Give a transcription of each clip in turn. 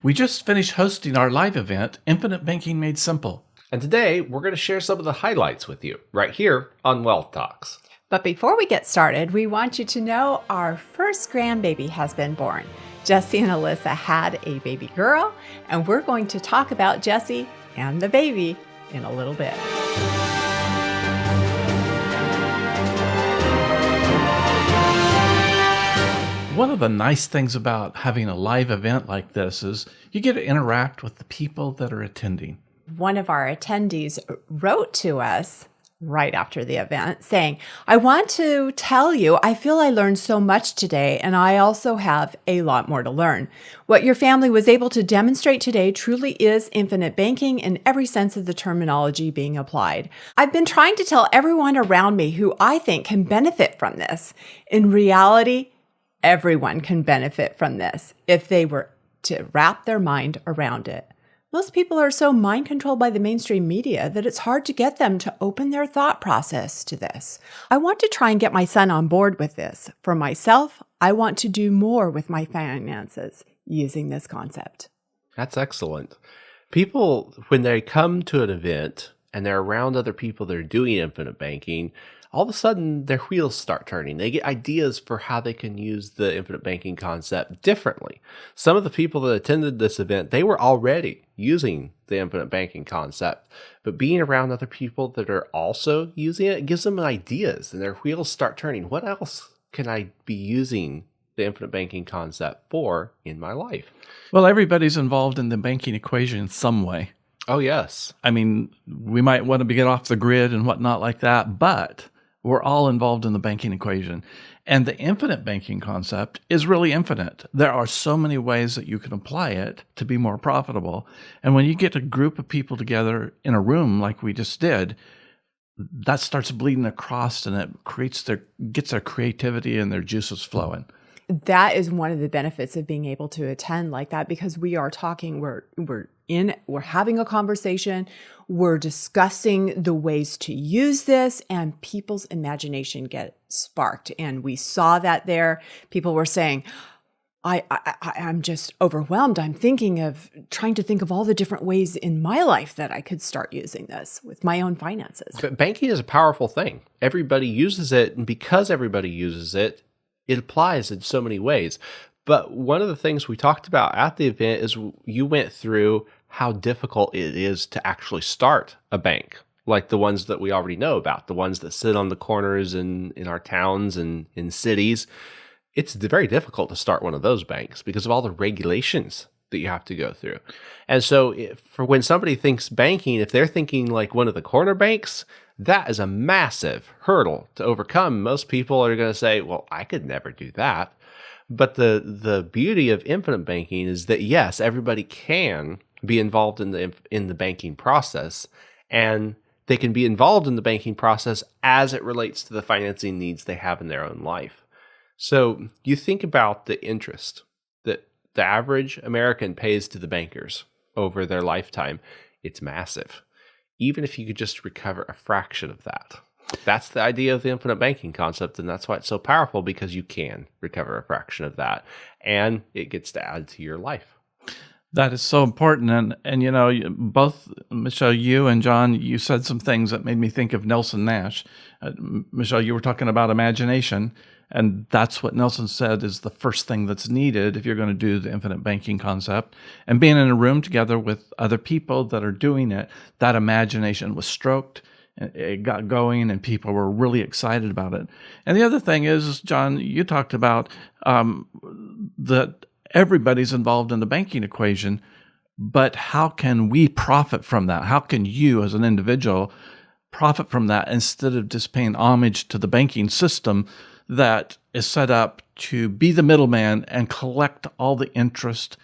We just finished hosting our live event, Infinite Banking Made Simple. And today, we're going to share some of the highlights with you right here on Wealth Talks. But before we get started, we want you to know our first grandbaby has been born. Jesse and Alyssa had a baby girl, and we're going to talk about Jesse and the baby in a little bit. One of the nice things about having a live event like this is you get to interact with the people that are attending. One of our attendees wrote to us right after the event saying, I want to tell you, I feel I learned so much today, and I also have a lot more to learn. What your family was able to demonstrate today truly is infinite banking in every sense of the terminology being applied. I've been trying to tell everyone around me who I think can benefit from this. In reality, everyone can benefit from this if they were to wrap their mind around it. Most people are so mind controlled by the mainstream media that it's hard to get them to open their thought process to this. I want to try and get my son on board with this. For myself, I want to do more with my finances using this concept. That's excellent. People, when they come to an event and they're around other people that are doing infinite banking, all of a sudden their wheels start turning. They get ideas for how they can use the infinite banking concept differently. Some of the people that attended this event, they were already using the infinite banking concept, but being around other people that are also using it gives them ideas and their wheels start turning. What else can I be using the infinite banking concept for in my life? Well, everybody's involved in the banking equation in some way. Oh, yes. I mean, we might want to get off the grid and whatnot like that, but we're all involved in the banking equation. And the infinite banking concept is really infinite. There are so many ways that you can apply it to be more profitable. And when you get a group of people together in a room like we just did, that starts bleeding across and it gets their creativity and their juices flowing. That is one of the benefits of being able to attend like that, because we are talking, we're having a conversation, we're discussing the ways to use this, and people's imagination get sparked. And we saw that there. People were saying, I'm just overwhelmed. I'm trying to think of all the different ways in my life that I could start using this with my own finances. But banking is a powerful thing. Everybody uses it, and because everybody uses it, it applies in so many ways. But one of the things we talked about at the event is you went through how difficult it is to actually start a bank, like the ones that we already know about, the ones that sit on the corners in our towns and in cities. It's very difficult to start one of those banks because of all the regulations that you have to go through. And so for when somebody thinks banking, if they're thinking like one of the corner banks, that is a massive hurdle to overcome. Most people are going to say, well, I could never do that. But the beauty of infinite banking is that, yes, everybody can be involved in the banking process, and they can be involved in the banking process as it relates to the financing needs they have in their own life. So you think about the interest that the average American pays to the bankers over their lifetime. It's massive. Even if you could just recover a fraction of that. That's the idea of the infinite banking concept, and that's why it's so powerful, because you can recover a fraction of that, and it gets to add to your life. That is so important. And you know, both, Michelle, you and John, you said some things that made me think of Nelson Nash. Michelle, you were talking about imagination, and that's what Nelson said is the first thing that's needed if you're going to do the infinite banking concept. And being in a room together with other people that are doing it, that imagination was stroked, it got going, and people were really excited about it. And the other thing is, John, you talked about that everybody's involved in the banking equation, but how can we profit from that? How can you as an individual profit from that instead of just paying homage to the banking system that is set up to be the middleman and collect all the interest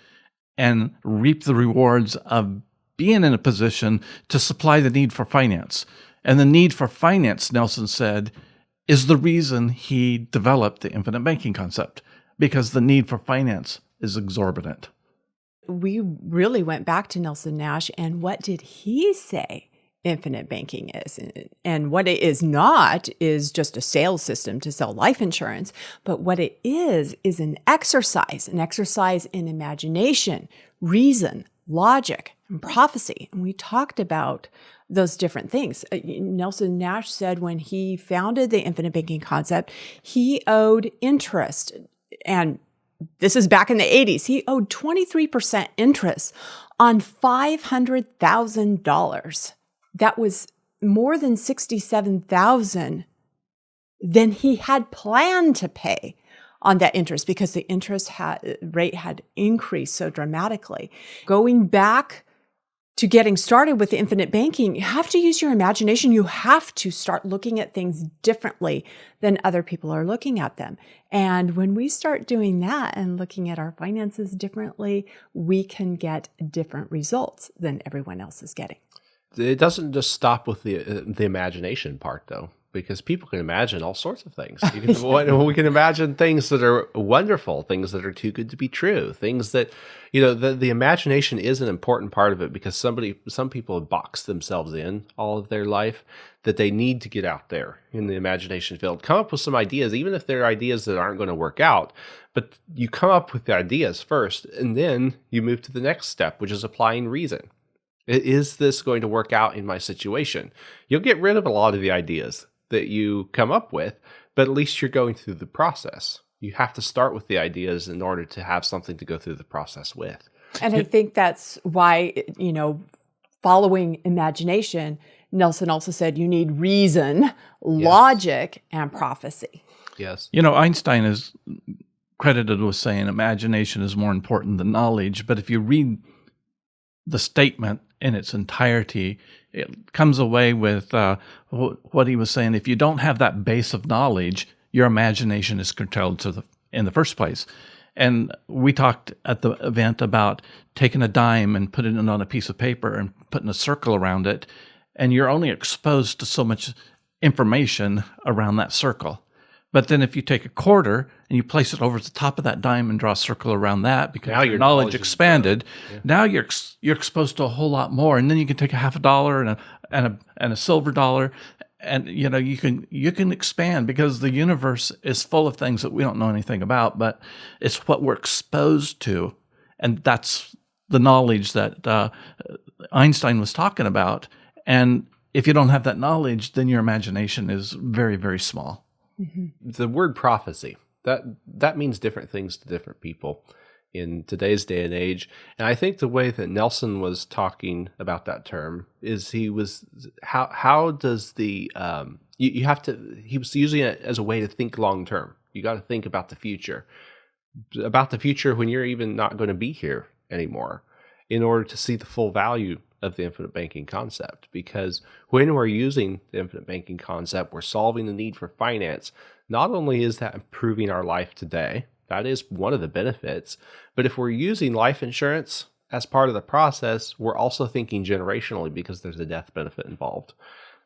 and reap the rewards of being in a position to supply the need for finance? And the need for finance, Nelson said, is the reason he developed the infinite banking concept, because the need for finance is exorbitant. We really went back to Nelson Nash, and what did he say infinite banking is. And what it is not is just a sales system to sell life insurance, but what it is an exercise in imagination, reason, logic, and prophecy. And we talked about those different things. Nelson Nash said when he founded the infinite banking concept, he owed interest. And this is back in the 80s. He owed 23% interest on $500,000. That was more than $67,000 than he had planned to pay on that interest because the interest rate had increased so dramatically. Going back to getting started with infinite banking, you have to use your imagination. You have to start looking at things differently than other people are looking at them. And when we start doing that and looking at our finances differently, we can get different results than everyone else is getting. It doesn't just stop with the imagination part, though, because people can imagine all sorts of things. We can imagine things that are wonderful, things that are too good to be true, things that, the imagination is an important part of it because some people have boxed themselves in all of their life that they need to get out there in the imagination field. Come up with some ideas, even if they're ideas that aren't going to work out, but you come up with the ideas first, and then you move to the next step, which is applying reason. Is this going to work out in my situation? You'll get rid of a lot of the ideas that you come up with, but at least you're going through the process. You have to start with the ideas in order to have something to go through the process with. And I think that's why, following imagination, Nelson also said you need reason, logic, and prophecy. Yes. Einstein is credited with saying imagination is more important than knowledge, but if you read the statement in its entirety, it comes away with what he was saying. If you don't have that base of knowledge, your imagination is curtailed in the first place. And we talked at the event about taking a dime and putting it on a piece of paper and putting a circle around it, and you're only exposed to so much information around that circle. But then if you take a quarter and you place it over the top of that dime and draw a circle around that, because now your knowledge expanded, now you're exposed to a whole lot more. And then you can take a half a dollar and a silver dollar, and you can expand because the universe is full of things that we don't know anything about, but it's what we're exposed to, and that's the knowledge that Einstein was talking about. And if you don't have that knowledge, then your imagination is very, very small. Mm-hmm. The word prophecy, that means different things to different people in today's day and age. And I think the way that Nelson was talking about that term is he was he was using it as a way to think long term. You got to think about the future when you're even not going to be here anymore in order to see the full value of the infinite banking concept. Because when we're using the infinite banking concept, we're solving the need for finance. Not only is that improving our life today, that is one of the benefits, but if we're using life insurance as part of the process, we're also thinking generationally because there's a death benefit involved.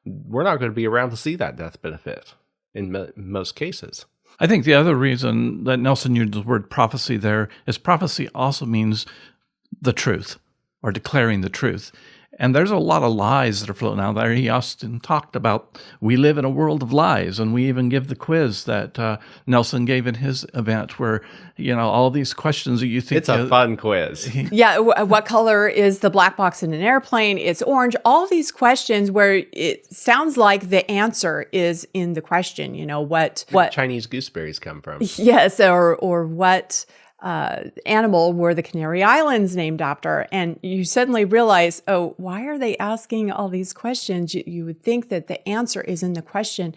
We're not going to be around to see that death benefit in most cases. I think the other reason that Nelson used the word prophecy there is prophecy also means the truth, or declaring the truth. And there's a lot of lies that are floating out there. He often talked about we live in a world of lies, and we even give the quiz that Nelson gave in his event where, all these questions that you think... It's a fun quiz. Yeah, what color is the black box in an airplane? It's orange. All these questions where it sounds like the answer is in the question, what Chinese gooseberries come from. Yes, or what... animal were the Canary Islands named after? And you suddenly realize, oh, why are they asking all these questions? You would think that the answer is in the question,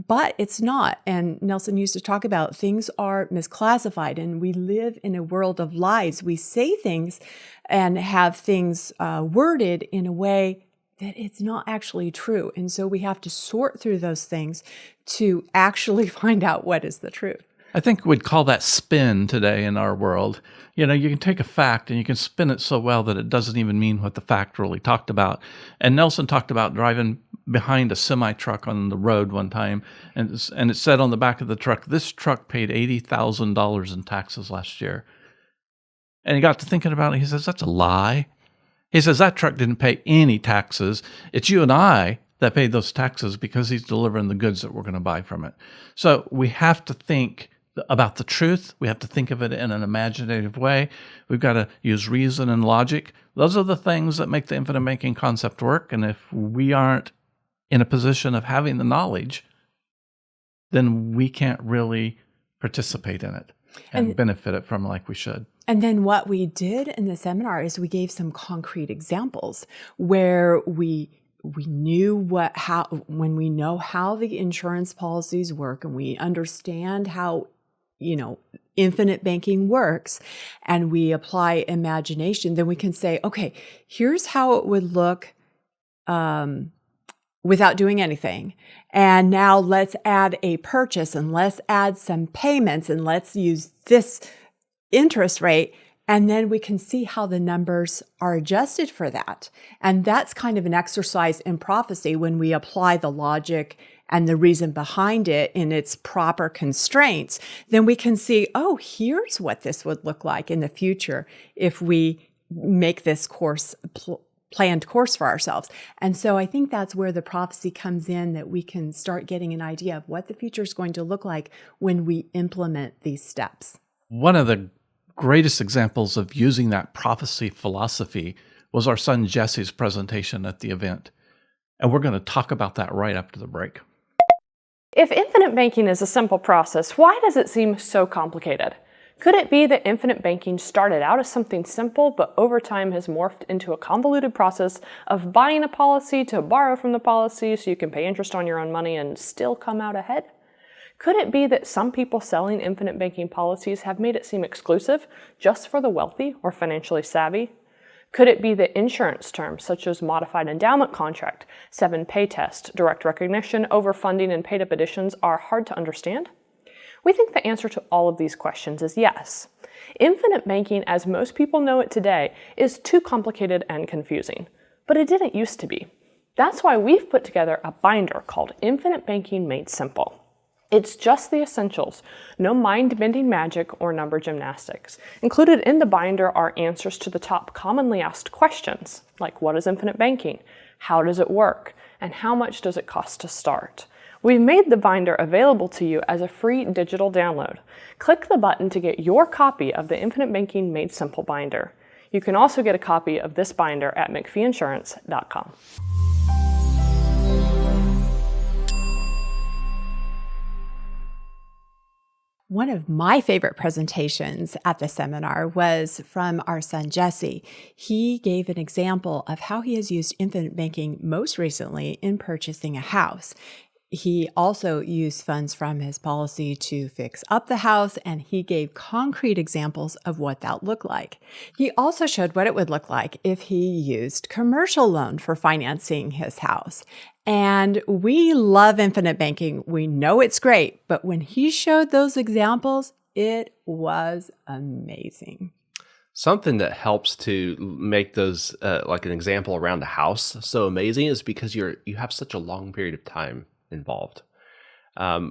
but it's not. And Nelson used to talk about things are misclassified, and we live in a world of lies. We say things and have things worded in a way that it's not actually true. And so we have to sort through those things to actually find out what is the truth. I think we'd call that spin today in our world. You can take a fact and you can spin it so well that it doesn't even mean what the fact really talked about. And Nelson talked about driving behind a semi-truck on the road one time, and it said on the back of the truck, this truck paid $80,000 in taxes last year. And he got to thinking about it. He says, that's a lie. He says that truck didn't pay any taxes. It's you and I that paid those taxes because he's delivering the goods that we're going to buy from it. So we have to think about the truth. We have to think of it in an imaginative way. We've got to use reason and logic. Those are the things that make the infinite banking concept work. And if we aren't in a position of having the knowledge, then we can't really participate in it and benefit it from like we should. And then what we did in the seminar is we gave some concrete examples where we knew when we know how the insurance policies work and we understand how, infinite banking works, and we apply imagination, then we can say, okay, here's how it would look without doing anything. And now let's add a purchase and let's add some payments and let's use this interest rate. And then we can see how the numbers are adjusted for that. And that's kind of an exercise in prophecy when we apply the logic and the reason behind it in its proper constraints. Then we can see, oh, here's what this would look like in the future if we make this planned course for ourselves. And so I think that's where the prophecy comes in, that we can start getting an idea of what the future is going to look like when we implement these steps. One of the greatest examples of using that prophecy philosophy was our son Jesse's presentation at the event. And we're going to talk about that right after the break. If infinite banking is a simple process, why does it seem so complicated? Could it be that infinite banking started out as something simple, but over time has morphed into a convoluted process of buying a policy to borrow from the policy so you can pay interest on your own money and still come out ahead? Could it be that some people selling infinite banking policies have made it seem exclusive just for the wealthy or financially savvy? Could it be that insurance terms such as modified endowment contract, 7-pay test, direct recognition, overfunding, and paid-up additions are hard to understand? We think the answer to all of these questions is yes. Infinite banking, as most people know it today, is too complicated and confusing. But it didn't used to be. That's why we've put together a binder called Infinite Banking Made Simple. It's just the essentials, no mind-bending magic or number gymnastics. Included in the binder are answers to the top commonly asked questions, like what is infinite banking, how does it work, and how much does it cost to start. We've made the binder available to you as a free digital download. Click the button to get your copy of the Infinite Banking Made Simple binder. You can also get a copy of this binder at mcpheeinsurance.com. One of my favorite presentations at the seminar was from our son, Jesse. He gave an example of how he has used infinite banking most recently in purchasing a house. He also used funds from his policy to fix up the house, and he gave concrete examples of what that looked like. He also showed what it would look like if he used commercial loan for financing his house. And we love infinite banking. We know it's great, but when he showed those examples, it was amazing. Something that helps to make those like an example around a house so amazing is because you have such a long period of time involved.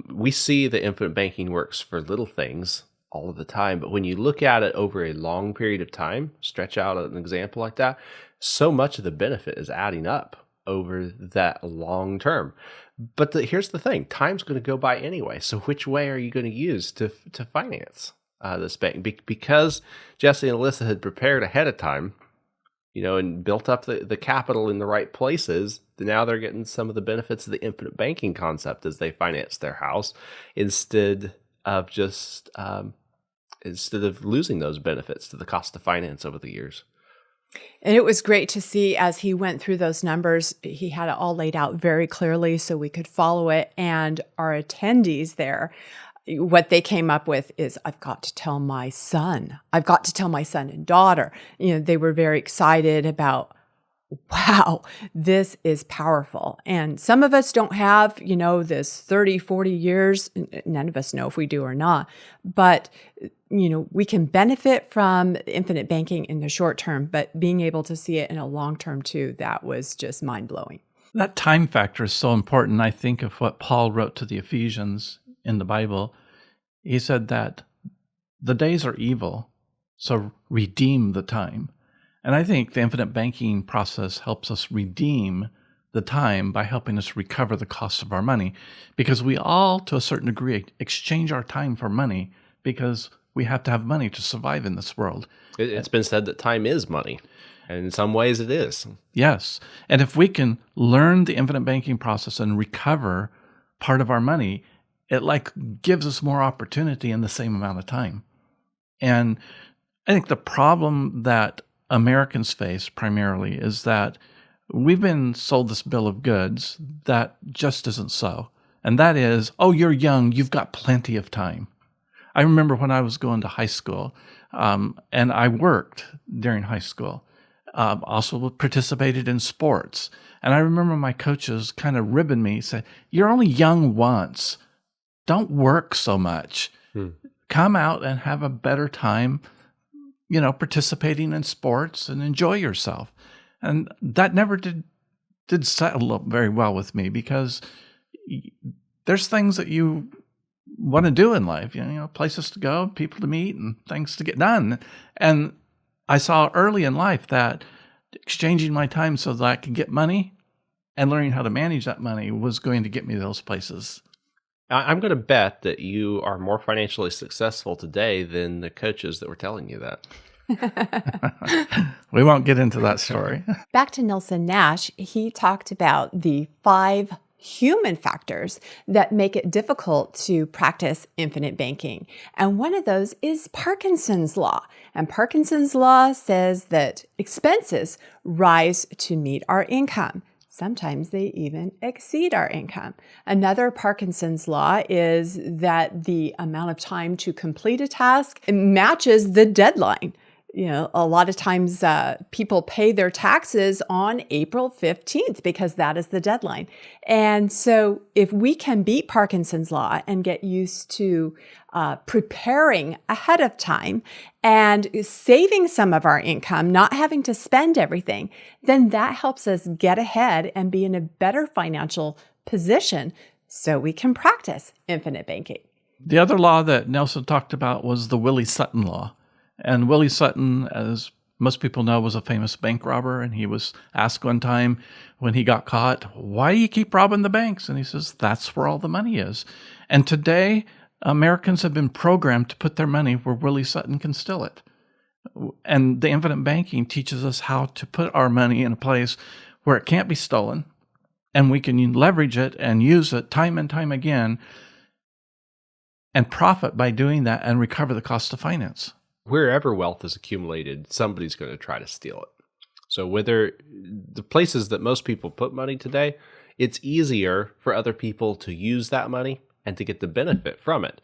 We see that infinite banking works for little things all of the time, but when you look at it over a long period of time, stretch out an example like that, so much of the benefit is adding up over that long term. But here's the thing, time's going to go by anyway. So which way are you going to use to finance this bank? Because Jesse and Alyssa had prepared ahead of time, and built up the capital in the right places, now they're getting some of the benefits of the infinite banking concept as they finance their house, instead of losing those benefits to the cost of finance over the years. And it was great to see as he went through those numbers, he had it all laid out very clearly so we could follow it. And our attendees there, what they came up with is, I've got to tell my son and daughter. They were very excited about, wow, this is powerful. And some of us don't have, this 30, 40 years. None of us know if we do or not. But, we can benefit from infinite banking in the short term, but being able to see it in a long term too, that was just mind-blowing. That time factor is so important. I think of what Paul wrote to the Ephesians in the Bible. He said that the days are evil, so redeem the time. And I think the infinite banking process helps us redeem the time by helping us recover the cost of our money, because we all, to a certain degree, exchange our time for money because we have to have money to survive in this world. It's been said that time is money, and in some ways it is. Yes. And if we can learn the infinite banking process and recover part of our money, it gives us more opportunity in the same amount of time. And I think the problem that Americans face primarily is that we've been sold this bill of goods that just isn't so. And that is, oh, you're young, you've got plenty of time. I remember when I was going to high school, and I worked during high school, also participated in sports. And I remember my coaches kind of ribbing me, say, you're only young once. Don't work so much. Come out and have a better time, participating in sports and enjoy yourself. And that never did settle up very well with me, because there's things that you want to do in life, places to go, people to meet, and things to get done. And I saw early in life that exchanging my time so that I could get money and learning how to manage that money was going to get me those places. I'm going to bet that you are more financially successful today than the coaches that were telling you that. We won't get into that story. Back to Nelson Nash, he talked about the 5 human factors that make it difficult to practice infinite banking. And one of those is Parkinson's law. And Parkinson's law says that expenses rise to meet our income. Sometimes they even exceed our income. Another Parkinson's law is that the amount of time to complete a task matches the deadline. A lot of times people pay their taxes on April 15th because that is the deadline. And so if we can beat Parkinson's law and get used to preparing ahead of time and saving some of our income, not having to spend everything, then that helps us get ahead and be in a better financial position so we can practice infinite banking. The other law that Nelson talked about was the Willie Sutton law. And Willie Sutton, as most people know, was a famous bank robber. And he was asked one time when he got caught, why do you keep robbing the banks? And he says, that's where all the money is. And today, Americans have been programmed to put their money where Willie Sutton can steal it. And the infinite banking teaches us how to put our money in a place where it can't be stolen, and we can leverage it and use it time and time again and profit by doing that and recover the cost of finance. Wherever wealth is accumulated, somebody's going to try to steal it. So whether the places that most people put money today, it's easier for other people to use that money and to get the benefit from it.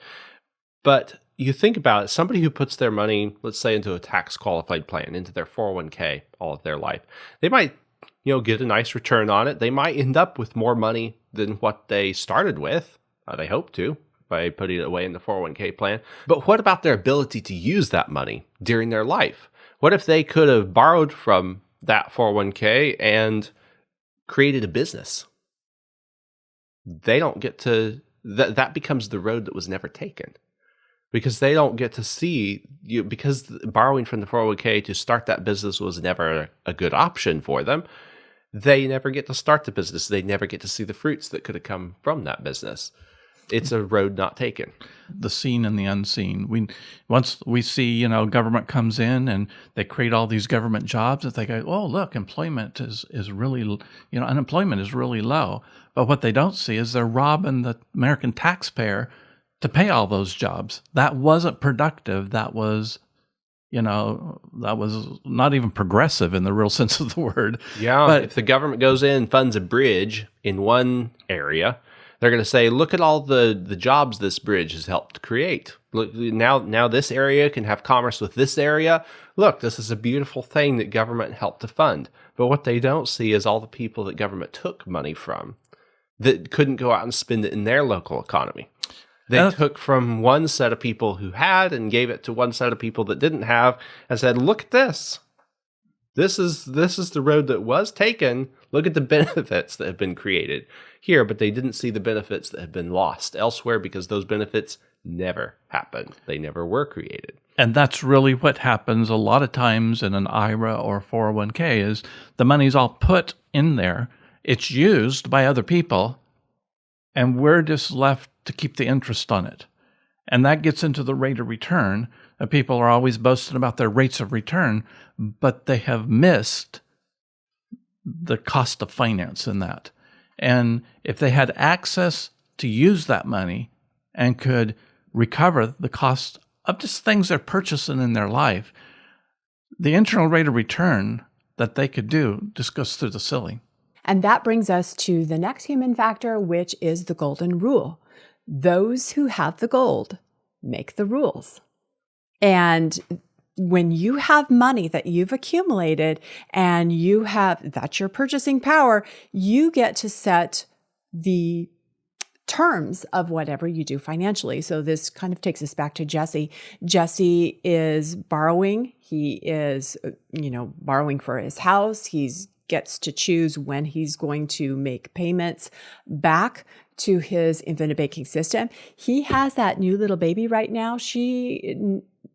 But you think about it, somebody who puts their money, let's say, into a tax qualified plan, into their 401k all of their life, they might, get a nice return on it. They might end up with more money than what they started with. They hope to, by putting it away in the 401k plan. But what about their ability to use that money during their life? What if they could have borrowed from that 401k and created a business? They don't get to, that becomes the road that was never taken. Because they don't get to see, because borrowing from the 401k to start that business was never a good option for them, they never get to start the business. They never get to see the fruits that could have come from that business. It's a road not taken. The seen and the unseen. Once we see, government comes in and they create all these government jobs, and they go, oh, look, employment is really, unemployment is really low. But what they don't see is they're robbing the American taxpayer to pay all those jobs. That wasn't productive. That was, that was not even progressive in the real sense of the word. Yeah, but if the government goes in and funds a bridge in one area, they're going to say, look at all the jobs this bridge has helped create. Look, now this area can have commerce with this area. Look, this is a beautiful thing that government helped to fund. But what they don't see is all the people that government took money from that couldn't go out and spend it in their local economy. They took from one set of people who had and gave it to one set of people that didn't have and said, look at this. This is the road that was taken. Look at the benefits that have been created here, but they didn't see the benefits that have been lost elsewhere because those benefits never happened. They never were created. And that's really what happens a lot of times in an IRA or 401k is the money's all put in there. It's used by other people, and we're just left to keep the interest on it. And that gets into the rate of return. People are always boasting about their rates of return, but they have missed the cost of finance in that. And if they had access to use that money and could recover the cost of just things they're purchasing in their life, the internal rate of return that they could do just goes through the ceiling. And that brings us to the next human factor, which is the golden rule. Those who have the gold make the rules. And when you have money that you've accumulated and that's your purchasing power, you get to set the terms of whatever you do financially. So this kind of takes us back to Jesse. Jesse is borrowing. He is, borrowing for his house. He's gets to choose when he's going to make payments back to his infinite banking system. He has that new little baby right now.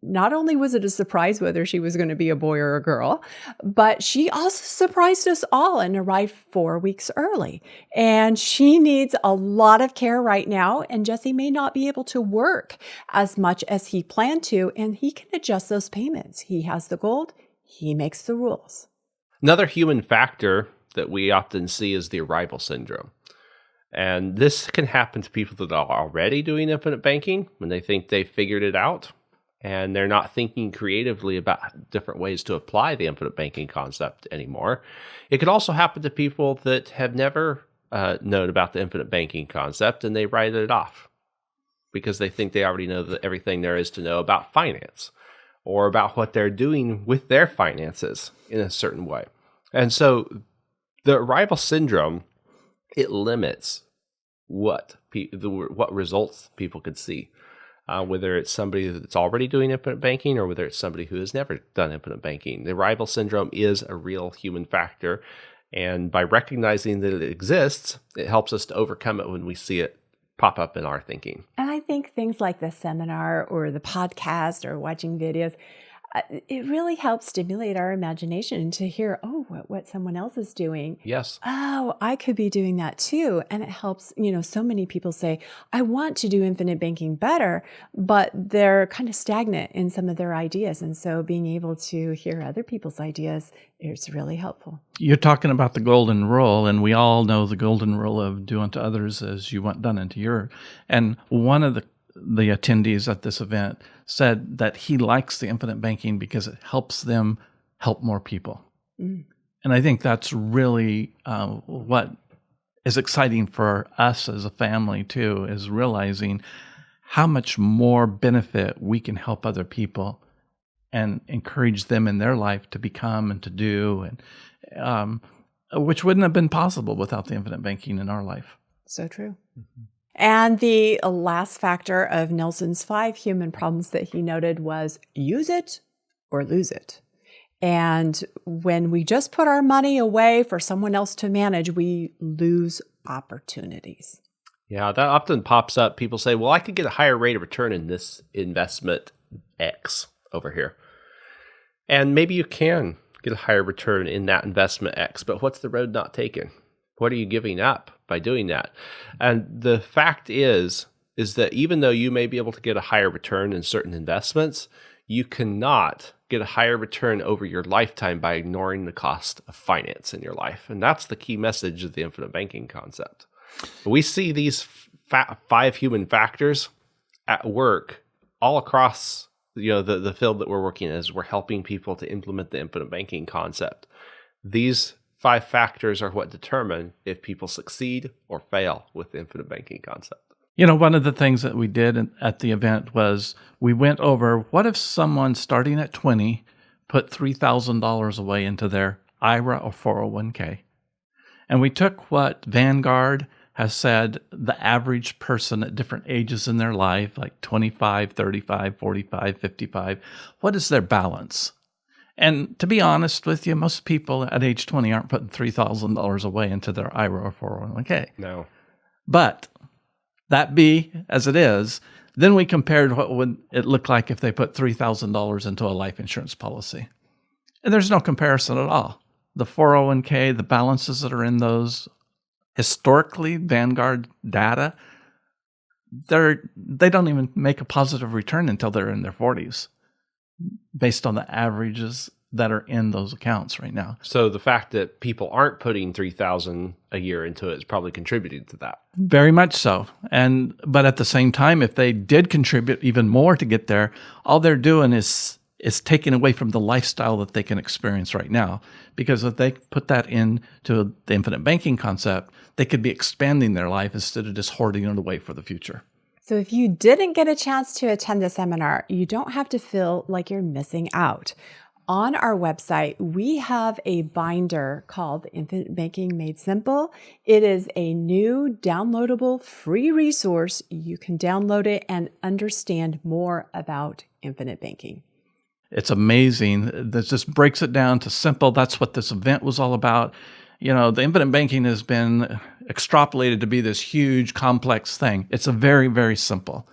Not only was it a surprise whether she was going to be a boy or a girl, but she also surprised us all and arrived 4 weeks early. And she needs a lot of care right now. And Jesse may not be able to work as much as he planned to, and he can adjust those payments. He has the gold. He makes the rules. Another human factor that we often see is the arrival syndrome. And this can happen to people that are already doing infinite banking when they think they've figured it out and they're not thinking creatively about different ways to apply the infinite banking concept anymore. It could also happen to people that have never known about the infinite banking concept and they write it off because they think they already know everything there is to know about finance or about what they're doing with their finances in a certain way. And so the arrival syndrome, it limits what results people could see, whether it's somebody that's already doing infinite banking or whether it's somebody who has never done infinite banking. The arrival syndrome is a real human factor. And by recognizing that it exists, it helps us to overcome it when we see it pop up in our thinking. And I think things like the seminar or the podcast or watching videos, it really helps stimulate our imagination to hear, what someone else is doing. Yes. Oh, I could be doing that too. And it helps, so many people say, I want to do infinite banking better, but they're kind of stagnant in some of their ideas. And so being able to hear other people's ideas is really helpful. You're talking about the golden rule, and we all know the golden rule of do unto others as you want done unto you. And one of the attendees at this event said that he likes the infinite banking because it helps them help more people. Mm. And I think that's really what is exciting for us as a family too, is realizing how much more benefit we can help other people and encourage them in their life to become and to do, and which wouldn't have been possible without the infinite banking in our life. So true. Mm-hmm. And the last factor of Nelson's 5 human problems that he noted was use it or lose it. And when we just put our money away for someone else to manage, we lose opportunities. Yeah, that often pops up. People say, well, I could get a higher rate of return in this investment X over here. And maybe you can get a higher return in that investment X, but what's the road not taken? What are you giving up by doing that? And the fact is that even though you may be able to get a higher return in certain investments, you cannot get a higher return over your lifetime by ignoring the cost of finance in your life. And that's the key message of the infinite banking concept. We see these 5 human factors at work all across the field that we're working in as we're helping people to implement the infinite banking concept. These 5 factors are what determine if people succeed or fail with the infinite banking concept. One of the things that we did at the event was we went over, what if someone starting at 20 put $3,000 away into their IRA or 401k? And we took what Vanguard has said the average person at different ages in their life, like 25, 35, 45, 55, what is their balance? And to be honest with you, most people at age 20 aren't putting $3,000 away into their IRA or 401k. No. But that be as it is, Then we compared what would it look like if they put $3,000 into a life insurance policy. And there's no comparison at all. The 401k, the balances that are in those, historically, Vanguard data, they don't even make a positive return until they're in their 40s, based on the averages that are in those accounts right now. So the fact that people aren't putting $3,000 a year into it is probably contributing to that. Very much so. But at the same time, if they did contribute even more to get there, all they're doing is taking away from the lifestyle that they can experience right now. Because if they put that into the infinite banking concept, they could be expanding their life instead of just hoarding it away for the future. So if you didn't get a chance to attend the seminar, you don't have to feel like you're missing out. On our website, we have a binder called Infinite Banking Made Simple. It is a new downloadable free resource. You can download it and understand more about infinite banking. It's amazing. That just breaks it down to simple. That's what this event was all about. You know, the infinite banking has been extrapolated to be this huge, complex thing. It's a very, very simple.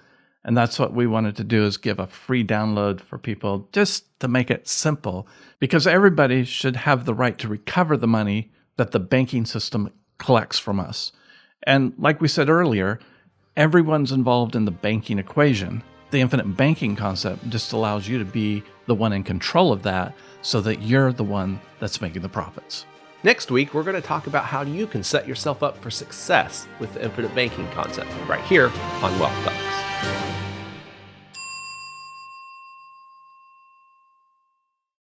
And that's what we wanted to do, is give a free download for people just to make it simple, because everybody should have the right to recover the money that the banking system collects from us. And like we said earlier, everyone's involved in the banking equation. The infinite banking concept just allows you to be the one in control of that, so that you're the one that's making the profits. Next week, we're going to talk about how you can set yourself up for success with the infinite banking concept right here on Wealth Talks.